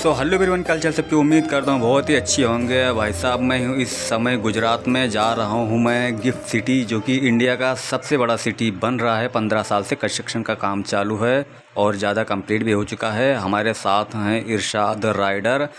So hello everyone, क्या हाल सबकी। उम्मीद करता हूँ बहुत ही अच्छी होंगे। भाई साहब, मैं हूँ इस समय गुजरात में, जा रहा हूँ मैं गिफ्ट सिटी, जो कि इंडिया का सबसे बड़ा सिटी बन रहा है। 15 साल से कंस्ट्रक्शन का काम चालू है और ज़्यादा कंप्लीट भी हो चुका है। हमारे साथ हैं इरशाद राइडर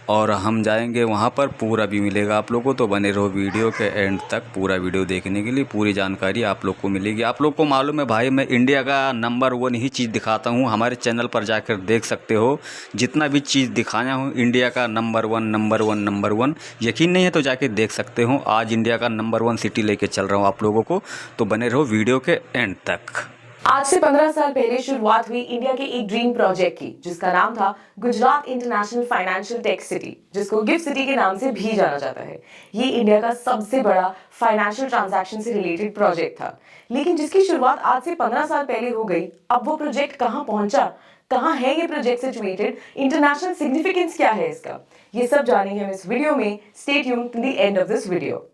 और हम जाएंगे वहाँ पर। पूरा भी मिलेगा आप लोगों को, तो बने रहो वीडियो के एंड तक। पूरा वीडियो देखने के लिए पूरी जानकारी आप लोग को मिलेगी। आप लोग को मालूम है भाई, मैं इंडिया का नंबर 1 ही चीज़ दिखाता हूँ। हमारे चैनल पर जाकर देख सकते हो, जितना भी चीज़ दिखाया हूँ इंडिया का नंबर वन। यकीन नहीं है तो जाके देख सकते हो। आज इंडिया का नंबर 1 सिटी लेके चल रहा हूँ आप लोगों को, तो बने रहो वीडियो के एंड तक। आज से 15 साल पहले शुरुआत हुई इंडिया के एक ड्रीम प्रोजेक्ट की, जिसका नाम था Gujarat international financial tech city, जिसको गिफ्ट सिटी के नाम से भी जाना जाता है। ये इंडिया का सबसे बड़ा फाइनेंशियल ट्रांजैक्शन से रिलेटेड प्रोजेक्ट था, लेकिन जिसकी शुरुआत आज से 15 साल पहले हो गई। अब वो प्रोजेक्ट कहाँ पहुंचा, कहाँ है ये प्रोजेक्ट सिचुएटेड, इंटरनेशनल सिग्निफिकेंस क्या है इसका, ये सब जानेंगे हम इस वीडियो में। Stay tuned till the end of this video.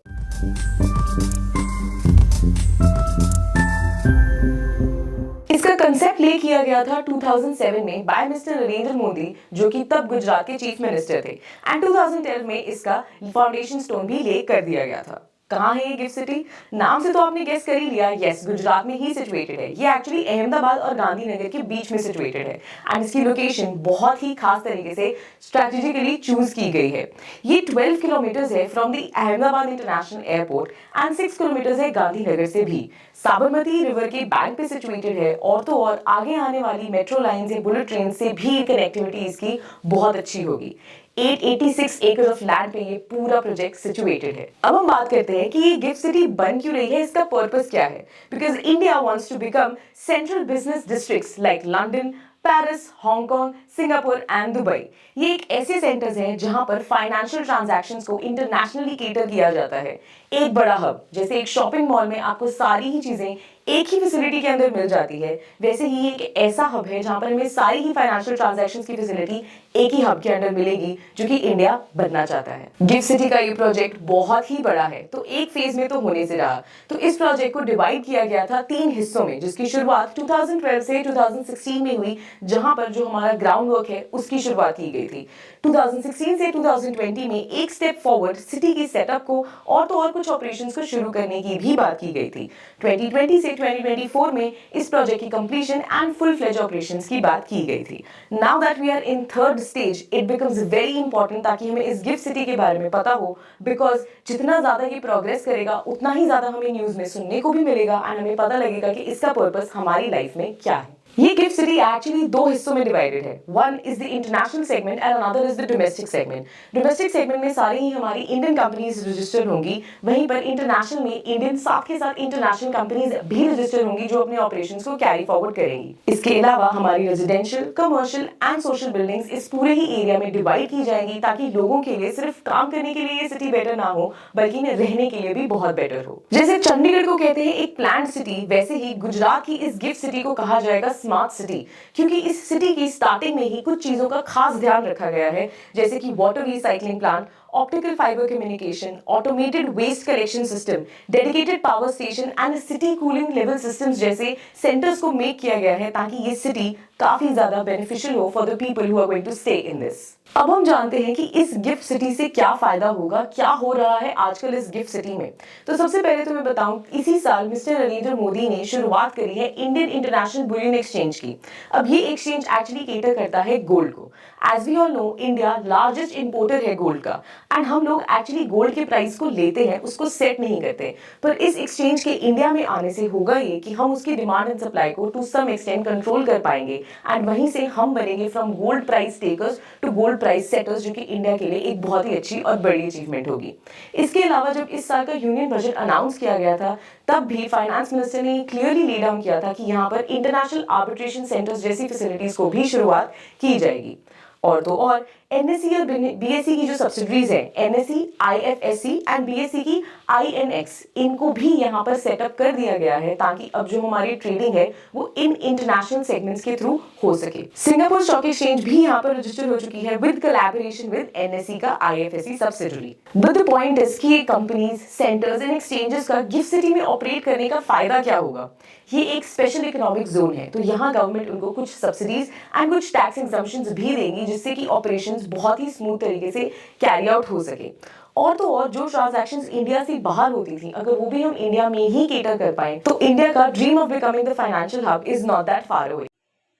इसका कंसेप्ट ले किया गया था 2007 में बाय मिस्टर नरेंद्र मोदी, जो कि तब गुजरात के चीफ मिनिस्टर थे, एंड 2012 में इसका फाउंडेशन स्टोन भी ले कर दिया गया था। कहाँ है ये गिफ्ट सिटी? नाम से तो आपने गेस कर ही लिया, यस, गुजरात में ही सिचुएटेड है। ये एक्चुअली अहमदाबाद और गांधीनगर के बीच में सिचुएटेड है, एंड इसकी लोकेशन बहुत ही खास तरीके से स्ट्रेटेजिकली चूज की गई है। ये 12 किलोमीटर्स है from the Ahmedabad international airport and 6 kilometres है गांधीनगर से भी। साबरमती रिवर के बैंक पे सिचुएटेड है, और तो और आगे आने वाली मेट्रो लाइन से, बुलेट ट्रेन से भी कनेक्टिविटी इसकी बहुत अच्छी होगी। 886 एकड़ ऑफ लैंड पे ये पूरा प्रोजेक्ट सिचुएटेड है। अब हम बात करते हैं कि ये गिफ्ट सिटी बन क्यों रही है, इसका पर्पस क्या है। Because India wants to become central business districts like London, Paris, Hong Kong, Singapore and Dubai. ये एक ऐसे सेंटर्स हैं जहां पर फाइनेंशियल ट्रांजैक्शंस को इंटरनेशनली केटर किया जाता है। एक बड़ा हब, जैसे एक शॉपिंग मॉल में आपको सारी ही चीजें एक ही फैसिलिटी के अंदर मिल जाती है, वैसे ही एक ऐसा हब है जहां पर हमें सारी ही फाइनेंशियल ट्रांजैक्शंस की फैसिलिटी एक ही हब के अंदर मिलेगी, जो कि इंडिया बनना चाहता है। गिफ्ट सिटी का ये प्रोजेक्ट बहुत ही बड़ा है, तो एक फेज में तो होने से रहा। तो इस प्रोजेक्ट को डिवाइड किया गया था 3 हिस्सों में, जिसकी शुरुआत 2012 से 2016 में हुई, जहां पर जो हमारा ग्राउंड वर्क है उसकी शुरुआत की गई थी। 2016 से 2020 में एक स्टेप फॉरवर्ड सिटी की सेटअप को और तो और कुछ ऑपरेशंस को शुरू करने की भी बात की गई थी। 2020 से 2024 में इस प्रोजेक्ट की completion and full fledge operations की बात की गई थी। Now that we are in third stage, it becomes very important ताकि हमें इस गिफ्ट सिटी के बारे में पता हो, बिकॉज जितना ज्यादा ये प्रोग्रेस करेगा उतना ही ज्यादा हमें न्यूज में सुनने को भी मिलेगा एंड हमें पता लगेगा कि इसका पर्पस हमारी लाइफ में क्या है। ये गिफ्ट सिटी एक्चुअली 2 हिस्सों में डिवाइडेड है। One is the international segment and another is the domestic segment. Domestic segment में सारी ही हमारी इंडियन कंपनीज रजिस्टर्ड होंगी, वहीं पर इंटरनेशनल में इंडियन साथ के साथ इंटरनेशनल कंपनीज भी रजिस्टर्ड होंगी, जो अपने ऑपरेशंस को कैरी फॉरवर्ड करेंगी। इसके अलावा हमारी residential, commercial and social buildings इस पूरे ही एरिया में डिवाइड की जाएंगी, ताकि लोगों के लिए सिर्फ काम करने के लिए ये सिटी बेटर ना हो, बल्कि रहने के लिए भी बहुत बेटर हो। जैसे चंडीगढ़ को कहते हैं एक प्लान्ड सिटी, वैसे ही गुजरात की इस गिफ्ट सिटी को कहा जाएगा स्मार्ट सिटी, क्योंकि इस सिटी की स्टार्टिंग में ही कुछ चीजों का खास ध्यान रखा गया है, जैसे कि water recycling plant, optical fibre communication, automated waste collection system, dedicated power station and city cooling level systems जैसे सेंटर्स को मेक किया गया है, ताकि ये सिटी काफी ज्यादा बेनिफिशियल हो for the people who are going to stay in this. अब हम जानते हैं कि इस गिफ्ट सिटी से क्या फायदा होगा, क्या हो रहा है आजकल इस गिफ्ट सिटी में। तो सबसे पहले तो मैं बताऊं, इसी साल मिस्टर नरेंद्र मोदी ने शुरुआत करी है इंडियन इंटरनेशनल बुलियन एक्सचेंज की। अब ये एक्सचेंज एक्चुअली केटर करता है गोल्ड को। As we all know, India largest importer है गोल्ड का, एंड हम लोग एक्चुअली गोल्ड के प्राइस को लेते हैं, उसको सेट नहीं करते। पर इस एक्सचेंज के इंडिया में आने से होगा ये कि हम उसकी डिमांड एंड सप्लाई को टू सम एक्सटेंट कंट्रोल कर पाएंगे, एंड वहीं से हम बनेंगे from gold price takers to gold price setters, जो कि इंडिया के लिए एक बहुत ही अच्छी और बड़ी अचीवमेंट होगी। इसके अलावा जब इस साल का यूनियन बजट अनाउंस किया गया था, तब भी फाइनेंस मिनिस्टर ने क्लियरली ले डाउन किया था कि यहाँ पर इंटरनेशनल आर्बिट्रेशन सेंटर्स जैसी फैसिलिटीज को भी शुरुआत की जाएगी। और तो और एनएससी और बीएससी की जो सब्सिडरीज हैं, एनएससी, आईएफएससी एंड बीएससी की आईएनएक्स, इनको भी यहाँ पर सेटअप कर दिया गया है, ताकि अब जो हमारी ट्रेडिंग है वो इन इंटरनेशनल सेगमेंट्स के थ्रू हो सके। सिंगापुर स्टॉक एक्सचेंज भी यहाँ पर रजिस्टर हो चुकी है विद कोलैबोरेशन विद एनएससी का IFSC subsidiary. But the point is कि ये कंपनीज, सेंटर्स एंड एक्सचेंजेस का गिफ्ट सिटी में ऑपरेट करने का फायदा क्या होगा। ये एक स्पेशल इकोनॉमिक जोन है, तो यहाँ गवर्नमेंट उनको कुछ सब्सिडीज एंड कुछ टैक्स एग्जम्पशंस भी देंगी, जिससे कि ऑपरेशंस बहुत ही स्मूथ तरीके से कैरी आउट हो सके। और तो और जो ट्रांजैक्शंस इंडिया से बाहर होती थी, अगर वो भी हम इंडिया में ही केटर कर पाए तो इंडिया का dream of becoming the financial hub is not that far away.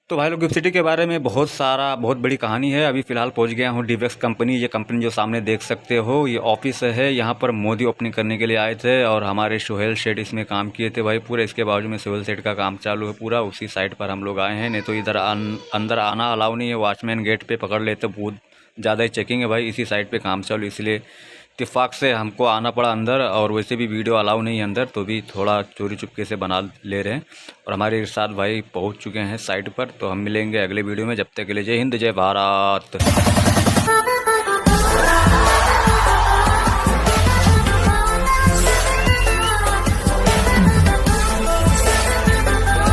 तो भाई लोग गिफ्ट सिटी के बारे में बहुत बड़ी कहानी है। अभी फ़िलहाल पहुंच गया हूं डिवेक्स कंपनी। ये कंपनी जो सामने देख सकते हो, ये ऑफिस है। यहाँ पर मोदी ओपनिंग करने के लिए आए थे और हमारे सोहेल सेठ इसमें काम किए थे भाई पूरे। इसके बाजू में सोहेल सेठ का काम चालू है पूरा, उसी साइड पर हम लोग आए हैं। नहीं तो इधर अंदर आना अलाउ नहीं है, वॉचमैन गेट पर पकड़ लेते, बहुत ज़्यादा ही चेकिंग है भाई। इसी साइड पर काम चालू, इसलिए इत्तेफाक से हमको आना पड़ा अंदर। और वैसे भी वीडियो अलाउ नहीं है अंदर, तो भी थोड़ा चोरी चुपके से बना ले रहे हैं। और हमारे इरशाद भाई पहुंच चुके हैं साइट पर, तो हम मिलेंगे अगले वीडियो में। जब तक के लिए जय हिंद, जय भारत।